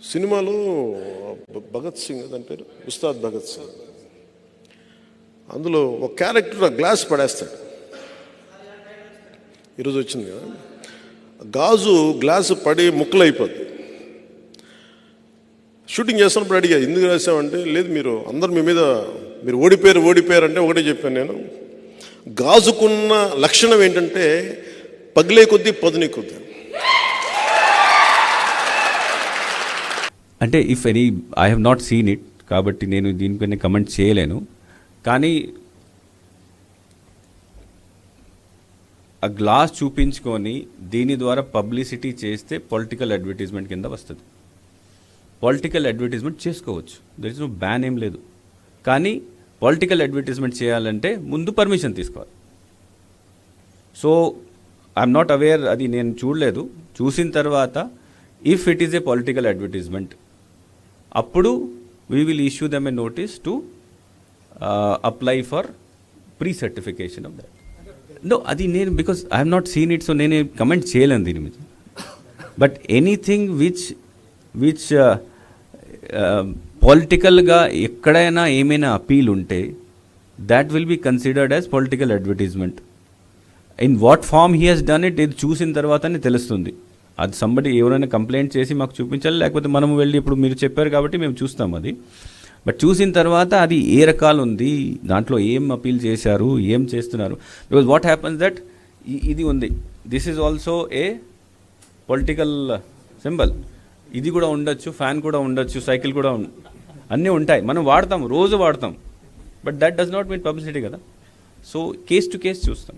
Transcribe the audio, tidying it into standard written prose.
సినిమాలో భగత్ సింగ్ దాని పేరు ఉస్తాద్ భగత్ సింగ్, అందులో ఒక క్యారెక్టర్ గ్లాస్ పడేస్తాడు. ఈరోజు వచ్చింది కదా, గాజు గ్లాసు పడి ముక్కలు అయిపోద్ది. షూటింగ్ చేస్తున్నప్పుడు అడిగా ఎందుకు రాసామంటే, లేదు మీరు అందరు మీ మీద మీరు ఓడిపోయారు అంటే ఒకటే చెప్పాను నేను, గాజుకున్న లక్షణం ఏంటంటే పగిలే కొద్దీ పదునే కొద్దీ. అంటే if any I have not seen it కాబట్టి నేను దీనిపైన కమెంట్ చేయలేను. కానీ ఆ గ్లాస్ చూపించుకొని దీని ద్వారా పబ్లిసిటీ చేస్తే పొలిటికల్ అడ్వర్టైజ్మెంట్ కింద వస్తుంది. పొలిటికల్ అడ్వర్టైజ్మెంట్ చేసుకోవచ్చు, దర్ ఇస్ నో బ్యాన్ ఏం లేదు. కానీ పొలిటికల్ అడ్వర్టైజ్మెంట్ చేయాలంటే ముందు పర్మిషన్ తీసుకోవాలి. సో ఐఎమ్ నాట్ అవేర్, అది నేను చూడలేదు. చూసిన తర్వాత if it is a political advertisement అప్పుడు we will issue them a notice to apply for pre certification of that. No, అది నేను because I have not seen it, so నేను comment చేయలేను దీని మీద. బట్ ఎనీథింగ్ విచ్ పొలిటికల్గా ఎక్కడైనా ఏమైనా అపీల్ ఉంటే that will be considered as political advertisement. In what form he he's done it, ఇది చూసిన తర్వాతనే తెలుస్తుంది. అది సంబడి ఎవరైనా కంప్లైంట్ చేసి మాకు చూపించాలి, లేకపోతే మనము వెళ్ళి ఇప్పుడు మీరు చెప్పారు కాబట్టి మేము చూస్తాం అది. బట్ చూసిన తర్వాత అది ఏ రకాలు ఉంది, దాంట్లో ఏం అపీల్ చేశారు, ఏం చేస్తున్నారు. బికాజ్ వాట్ హ్యాపన్స్ దట్ ఇది ఉంది, this is also a political symbol. ఇది కూడా ఉండొచ్చు, ఫ్యాన్ కూడా ఉండొచ్చు, సైకిల్ కూడా అన్నీ ఉంటాయి, మనం వాడతాం, రోజు వాడతాం. But that does not mean publicity కదా. సో కేస్ టు కేస్ చూస్తాం.